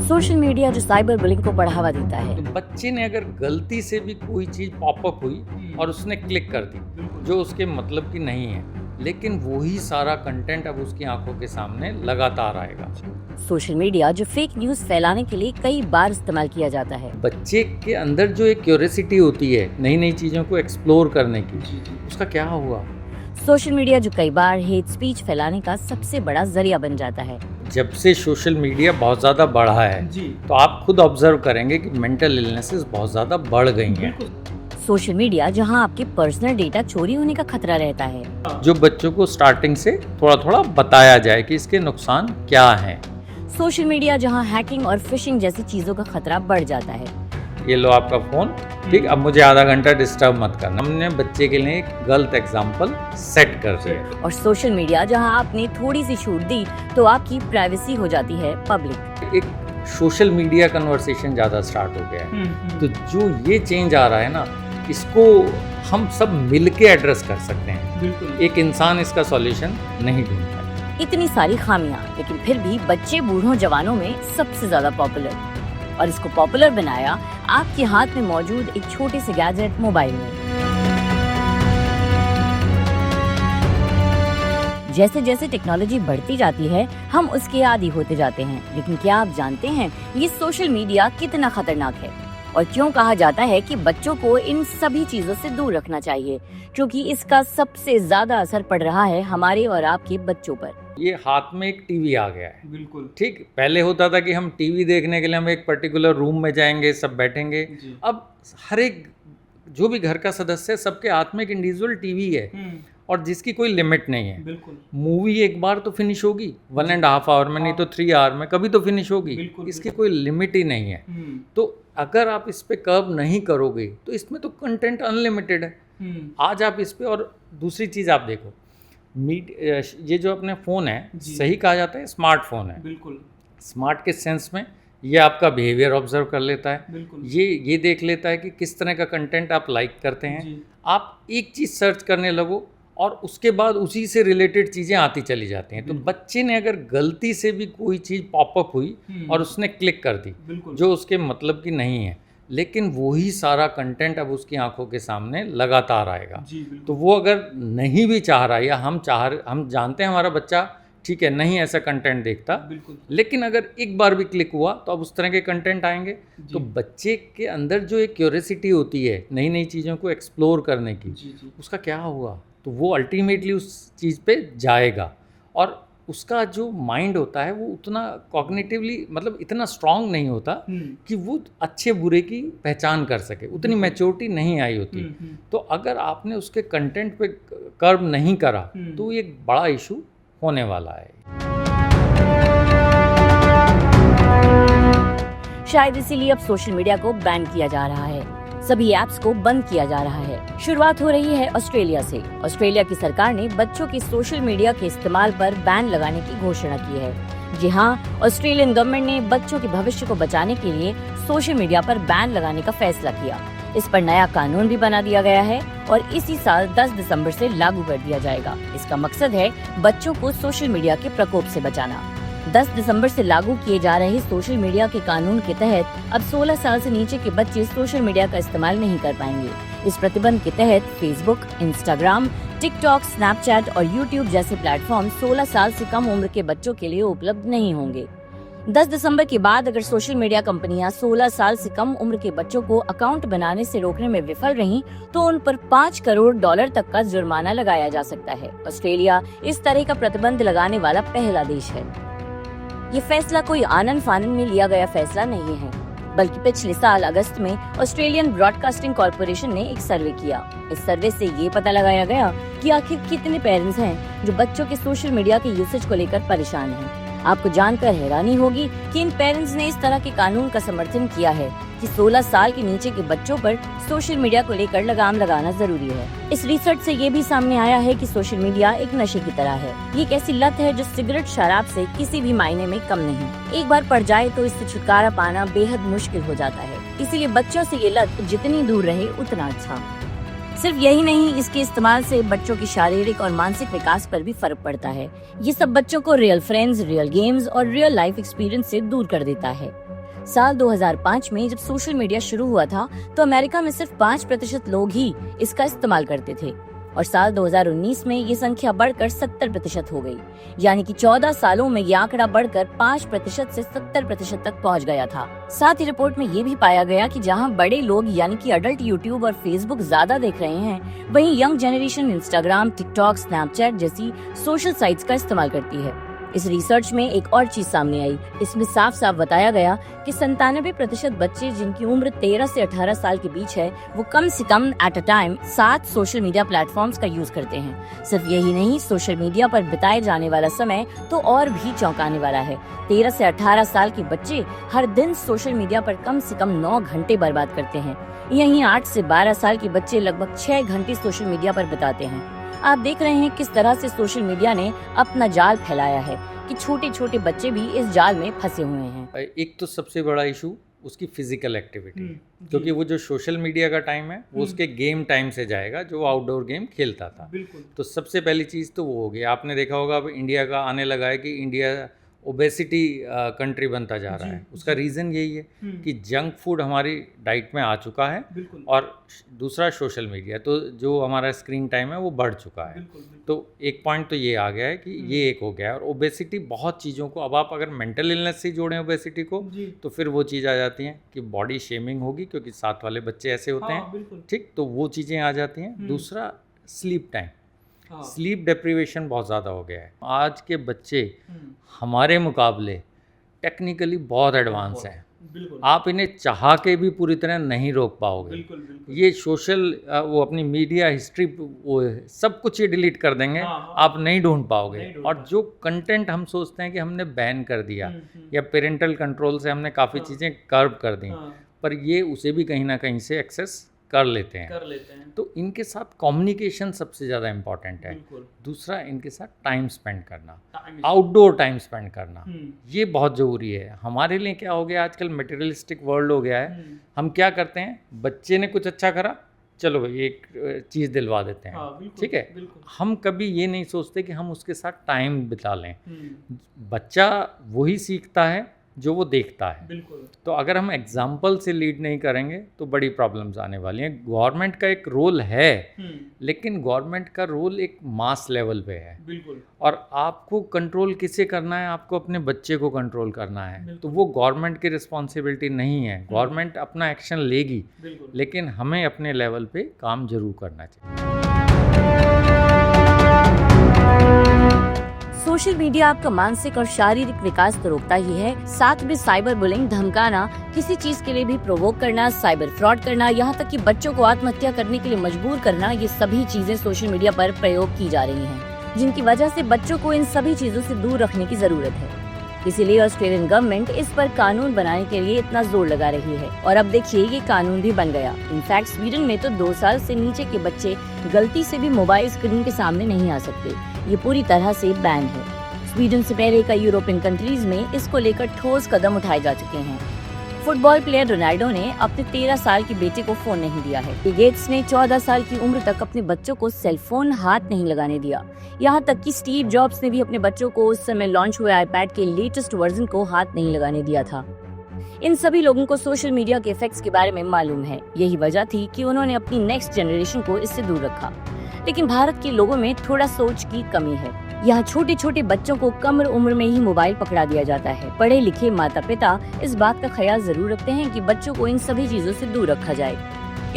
Social media जो cyber bullying को बढ़ावा देता है। तो बच्चे ने अगर गलती से भी कोई चीज़ पॉपअप हुई और उसने क्लिक कर दी जो उसके मतलब की नहीं है, लेकिन वही सारा कंटेंट अब उसकी आंखों के सामने लगातार आएगा। सोशल मीडिया जो फेक न्यूज़ फैलाने के लिए कई बार इस्तेमाल किया जाता है। बच्चे के अंदर जो एक क्यूरियोसिटी होती है नई नई चीज़ों को एक्सप्लोर करने की, उसका क्या हुआ? सोशल मीडिया जो कई बार हेट स्पीच फैलाने का सबसे बड़ा जरिया बन जाता है। जब से सोशल मीडिया बहुत ज़्यादा बढ़ा है तो आप खुद ऑब्जर्व करेंगे कि मेंटल इलनेसेस बहुत ज़्यादा बढ़ गई हैं। सोशल मीडिया जहां आपके पर्सनल डेटा चोरी होने का खतरा रहता है, जो बच्चों को स्टार्टिंग से थोड़ा थोड़ा बताया जाए कि इसके नुकसान क्या हैं। सोशल मीडिया जहां हैकिंग और फिशिंग जैसी चीजों का खतरा बढ़ जाता है। ये लो आपका फ़ोन, ठीक, अब मुझे आधा घंटा डिस्टर्ब मत करना। हमने बच्चे के लिए एक गलत एग्जाम्पल सेट कर दिया। और सोशल मीडिया जहां आपने थोड़ी सी छूट दी तो आपकी प्राइवेसी हो जाती है पब्लिक। एक सोशल मीडिया कन्वर्सेशन ज़्यादा स्टार्ट हो गया है। तो जो ये चेंज आ रहा है ना, इसको हम सब मिल के एड्रेस कर सकते हैं। बिल्कुल। एक इंसान इसका सॉल्यूशन नहीं ढूंढता। इतनी सारी खामियां, लेकिन फिर भी बच्चे बूढ़ों जवानों में सबसे ज्यादा पॉपुलर, और इसको पॉपुलर बनाया आपके हाथ में मौजूद एक छोटे से गैजेट मोबाइल ने। जैसे जैसे टेक्नोलॉजी बढ़ती जाती है हम उसके आदी होते जाते हैं। लेकिन क्या आप जानते हैं ये सोशल मीडिया कितना खतरनाक है और क्यों कहा जाता है कि बच्चों को इन सभी चीजों से दूर रखना चाहिए? क्योंकि इसका सबसे ज्यादा असर पड़ रहा है हमारे और आपके बच्चों पर। ये हाथ में एक टीवी आ गया है। बिल्कुल ठीक। पहले होता था कि हम टीवी देखने के लिए हम एक पर्टिकुलर रूम में जाएंगे, सब बैठेंगे। अब हर एक जो भी घर का सदस्य है सबके हाथ में एक इंडिविजुअल टीवी है और जिसकी कोई लिमिट नहीं है। बिल्कुल। मूवी एक बार तो फिनिश होगी 1.5 आवर में, नहीं तो 3 आवर में, कभी तो फिनिश होगी। इसकी कोई लिमिट ही नहीं है। तो अगर आप इस पे कर्व नहीं करोगे तो इसमें तो कंटेंट अनलिमिटेड है। आज आप इस पे, और दूसरी चीज़ आप देखो, ये जो अपने फ़ोन है, सही कहा जाता है स्मार्टफोन है। बिल्कुल। स्मार्ट के सेंस में ये आपका बिहेवियर ऑब्जर्व कर लेता है। ये देख लेता है कि किस तरह का कंटेंट आप लाइक करते हैं। आप एक चीज़ सर्च करने लगो और उसके बाद उसी से रिलेटेड चीज़ें आती चली जाती हैं। तो बच्चे ने अगर गलती से भी कोई चीज़ पॉपअप हुई और उसने क्लिक कर दी जो उसके मतलब की नहीं है, लेकिन वही सारा कंटेंट अब उसकी आंखों के सामने लगातार आएगा। तो वो अगर नहीं भी चाह रहा, या हम जानते हैं हमारा बच्चा ठीक है नहीं ऐसा कंटेंट देखता, लेकिन अगर एक बार भी क्लिक हुआ तो अब उस तरह के कंटेंट आएंगे। तो बच्चे के अंदर जो एक क्यूरियोसिटी होती है नई नई चीज़ों को एक्सप्लोर करने की, उसका क्या हुआ? तो वो अल्टीमेटली उस चीज़ पे जाएगा और उसका जो माइंड होता है वो उतना कॉग्निटिवली मतलब इतना स्ट्रांग नहीं होता कि वो अच्छे बुरे की पहचान कर सके, उतनी मैच्योरिटी नहीं आई होती। तो अगर आपने उसके कंटेंट पे कर्व नहीं करा तो ये एक बड़ा इशू होने वाला है। शायद इसीलिए अब सोशल मीडिया को बैन किया जा रहा है, सभी ऐप्स को बंद किया जा रहा है। शुरुआत हो रही है ऑस्ट्रेलिया से। ऑस्ट्रेलिया की सरकार ने बच्चों के सोशल मीडिया के इस्तेमाल पर बैन लगाने की घोषणा की है। जी हाँ, ऑस्ट्रेलियन गवर्नमेंट ने बच्चों के भविष्य को बचाने के लिए सोशल मीडिया पर बैन लगाने का फैसला किया। इस पर नया कानून भी बना दिया गया है और इसी साल 10 दिसंबर से लागू कर दिया जाएगा। इसका मकसद है बच्चों को सोशल मीडिया के प्रकोप से बचाना। 10 दिसंबर से लागू किए जा रहे सोशल मीडिया के कानून के तहत अब 16 साल से नीचे के बच्चे सोशल मीडिया का इस्तेमाल नहीं कर पाएंगे। इस प्रतिबंध के तहत फेसबुक, इंस्टाग्राम, टिकटॉक, स्नैपचैट और यूट्यूब जैसे प्लेटफॉर्म 16 साल से कम उम्र के बच्चों के लिए उपलब्ध नहीं होंगे। 10 दिसंबर के बाद अगर सोशल मीडिया कंपनियां 16 साल से कम उम्र के बच्चों को अकाउंट बनाने से रोकने में विफल रहीं, तो उन पर $5 करोड़ तक का जुर्माना लगाया जा सकता है। ऑस्ट्रेलिया इस तरह का प्रतिबंध लगाने वाला पहला देश है। ये फैसला कोई आनन फानन में लिया गया फैसला नहीं है, बल्कि पिछले साल अगस्त में ऑस्ट्रेलियन ब्रॉडकास्टिंग कॉर्पोरेशन ने एक सर्वे किया। इस सर्वे से ये पता लगाया गया कि आखिर कितने पेरेंट्स हैं जो बच्चों के सोशल मीडिया के यूसेज को लेकर परेशान हैं। आपको जानकर हैरानी होगी कि इन पेरेंट्स ने इस तरह के कानून का समर्थन किया है कि 16 साल के नीचे के बच्चों पर सोशल मीडिया को लेकर लगाम लगाना जरूरी है। इस रिसर्च से ये भी सामने आया है कि सोशल मीडिया एक नशे की तरह है। ये एक ऐसी लत है जो सिगरेट, शराब से किसी भी मायने में कम नहीं। एक बार पड़ जाए तो इससे छुटकारा पाना बेहद मुश्किल हो जाता है। इसीलिए बच्चों से ये लत जितनी दूर रहे उतना अच्छा। सिर्फ यही नहीं, इसके इस्तेमाल से बच्चों की शारीरिक और मानसिक विकास पर भी फर्क पड़ता है। ये सब बच्चों को रियल फ्रेंड्स, रियल गेम्स और रियल लाइफ एक्सपीरियंस से दूर कर देता है। साल 2005 में जब सोशल मीडिया शुरू हुआ था तो अमेरिका में सिर्फ 5% लोग ही इसका इस्तेमाल करते थे और साल 2019 में ये संख्या बढ़कर 70% हो गई। यानी कि 14 सालों में ये आंकड़ा बढ़कर 5% से 70% तक पहुंच गया था। साथ ही रिपोर्ट में ये भी पाया गया कि जहां बड़े लोग यानी कि अडल्ट यूट्यूब और फेसबुक ज्यादा देख रहे हैं, वहीं young generation Instagram, TikTok, Snapchat जैसी सोशल साइट्स का इस्तेमाल करती है। इस रिसर्च में एक और चीज सामने आई। इसमें साफ साफ बताया गया कि 97% बच्चे जिनकी उम्र 13 से 18 साल के बीच है, वो कम से कम at a time 7 social media platforms का यूज करते हैं। सिर्फ यही नहीं, सोशल मीडिया पर बिताए जाने वाला समय तो और भी चौंकाने वाला है। 13 से 18 साल के बच्चे हर दिन सोशल मीडिया पर कम से कम 9 घंटे बर्बाद करते हैं। यहीं 8 से 12 साल के बच्चे लगभग 6 घंटे सोशल मीडिया पर बिताते हैं। आप देख रहे हैं किस तरह से सोशल मीडिया ने अपना जाल फैलाया है कि छोटे छोटे बच्चे भी इस जाल में फंसे हुए हैं। एक तो सबसे बड़ा इशू उसकी फिजिकल एक्टिविटी, क्योंकि वो जो सोशल मीडिया का टाइम है वो उसके गेम टाइम से जाएगा जो आउटडोर गेम खेलता था। तो सबसे पहली चीज़ तो वो हो गई। आपने देखा होगा अब इंडिया का आने लगा है कि इंडिया ओबेसिटी कंट्री बनता जा रहा है। उसका रीज़न यही है कि जंक फूड हमारी डाइट में आ चुका है और दूसरा सोशल मीडिया, तो जो हमारा स्क्रीन टाइम है वो बढ़ चुका है। तो एक पॉइंट तो ये आ गया है कि ये एक हो गया है। और ओबेसिटी बहुत चीज़ों को, अब आप अगर मेंटल इलनेस से जोड़ें ओबेसिटी को तो फिर वो चीज़ आ जाती है कि बॉडी शेमिंग होगी क्योंकि साथ वाले बच्चे ऐसे होते हैं, ठीक, तो वो चीज़ें आ जाती हैं। दूसरा स्लीप टाइम, स्लीप डिप्रीवेशन बहुत ज़्यादा हो गया है। आज के बच्चे हमारे मुकाबले टेक्निकली बहुत एडवांस हैं। आप इन्हें चाह के भी पूरी तरह नहीं रोक पाओगे। ये सोशल वो अपनी मीडिया हिस्ट्री वो सब कुछ ये डिलीट कर देंगे, आप नहीं ढूंढ पाओगे। और जो कंटेंट हम सोचते हैं कि हमने बैन कर दिया या पेरेंटल कंट्रोल से हमने काफ़ी चीज़ें कर्व कर दी, पर ये उसे भी कहीं ना कहीं से एक्सेस कर लेते हैं। तो इनके साथ कम्युनिकेशन सबसे ज़्यादा इम्पॉर्टेंट है। दूसरा, इनके साथ टाइम स्पेंड करना, आउटडोर टाइम स्पेंड करना, ये बहुत ज़रूरी है। हमारे लिए क्या हो गया, आजकल मटेरियलिस्टिक वर्ल्ड हो गया है। हम क्या करते हैं, बच्चे ने कुछ अच्छा करा, चलो भाई एक चीज़ दिलवा देते हैं, ठीक है। हम कभी ये नहीं सोचते कि हम उसके साथ टाइम बिता लें। बच्चा वही सीखता है जो वो देखता है। तो अगर हम एग्जाम्पल से लीड नहीं करेंगे तो बड़ी प्रॉब्लम्स आने वाली हैं। गवर्नमेंट का एक रोल है, लेकिन गवर्नमेंट का रोल एक मास लेवल पे है। और आपको कंट्रोल किसे करना है, आपको अपने बच्चे को कंट्रोल करना है। तो वो गवर्नमेंट की रिस्पॉन्सिबिलिटी नहीं है। गवर्नमेंट अपना एक्शन लेगी, लेकिन हमें अपने लेवल पे काम जरूर करना चाहिए। सोशल मीडिया आपका मानसिक और शारीरिक विकास तो रोकता ही है, साथ में साइबर बुलिंग, धमकाना, किसी चीज के लिए भी प्रोवोक करना, साइबर फ्रॉड करना, यहाँ तक कि बच्चों को आत्महत्या करने के लिए मजबूर करना, ये सभी चीजें सोशल मीडिया पर प्रयोग की जा रही हैं, जिनकी वजह से बच्चों को इन सभी चीजों से दूर रखने की जरूरत है। इसीलिए ऑस्ट्रेलियन गवर्नमेंट इस पर कानून बनाने के लिए इतना जोर लगा रही है। और अब देखिए ये कानून भी बन गया। इनफैक्ट स्वीडन में तो 2 साल से नीचे के बच्चे गलती से भी मोबाइल स्क्रीन के सामने नहीं आ सकते। ये पूरी तरह से बैन है। स्वीडन से पहले कई यूरोपियन कंट्रीज में इसको लेकर ठोस कदम उठाए जा चुके हैं। फुटबॉल प्लेयर रोनाल्डो ने अपने 13 साल के बेटे को फोन नहीं दिया है। बिल गेट्स ने 14 साल की उम्र तक अपने बच्चों को सेलफोन हाथ नहीं लगाने दिया। यहाँ तक कि स्टीव जॉब्स ने भी अपने बच्चों को उस समय लॉन्च हुए आईपैड के लेटेस्ट वर्जन को हाथ नहीं लगाने दिया था। इन सभी लोगों को सोशल मीडिया के इफेक्ट्स के बारे में मालूम है। यही वजह थी कि उन्होंने अपनी नेक्स्ट जनरेशन को इससे दूर रखा। लेकिन भारत के लोगों में थोड़ा सोच की कमी है। यहाँ छोटे छोटे बच्चों को कम उम्र में ही मोबाइल पकड़ा दिया जाता है। पढ़े लिखे माता पिता इस बात का ख्याल जरूर रखते हैं कि बच्चों को इन सभी चीजों से दूर रखा जाए।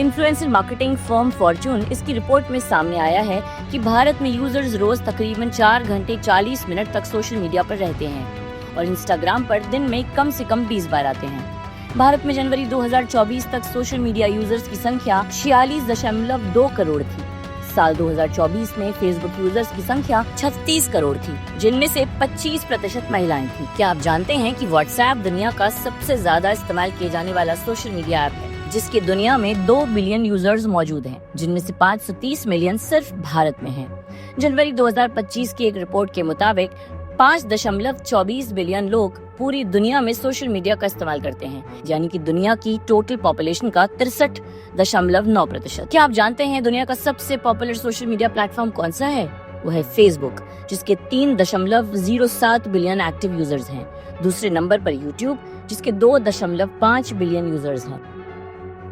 इन्फ्लुएंसर मार्केटिंग फर्म फॉर्च्यून इसकी रिपोर्ट में सामने आया है कि भारत में यूजर्स रोज तकरीबन 4 घंटे 40 मिनट तक सोशल मीडिया पर रहते हैं और इंस्टाग्राम पर दिन में कम से कम 20 बार आते हैं। भारत में जनवरी 2024 तक सोशल मीडिया यूजर्स की संख्या 46.2 करोड़ थी। साल 2024 में फेसबुक यूजर्स की संख्या 36 करोड़ थी, जिनमें से 25% महिलाएं थी। क्या आप जानते हैं कि व्हाट्सएप दुनिया का सबसे ज्यादा इस्तेमाल किए जाने वाला सोशल मीडिया ऐप है, जिसके दुनिया में 2 बिलियन यूजर्स मौजूद हैं, जिनमें से 530 मिलियन सिर्फ भारत में हैं। जनवरी 2025 की एक रिपोर्ट के मुताबिक 5.24 बिलियन लोग पूरी दुनिया में सोशल मीडिया का इस्तेमाल करते हैं, यानी कि दुनिया की टोटल पॉपुलेशन का 63.9%। क्या आप जानते हैं दुनिया का सबसे पॉपुलर सोशल मीडिया प्लेटफॉर्म कौन सा है? वो है फेसबुक, जिसके 3.07 बिलियन एक्टिव यूजर्स हैं। दूसरे नंबर पर यूट्यूब, जिसके 2.5 बिलियन यूजर्स हैं।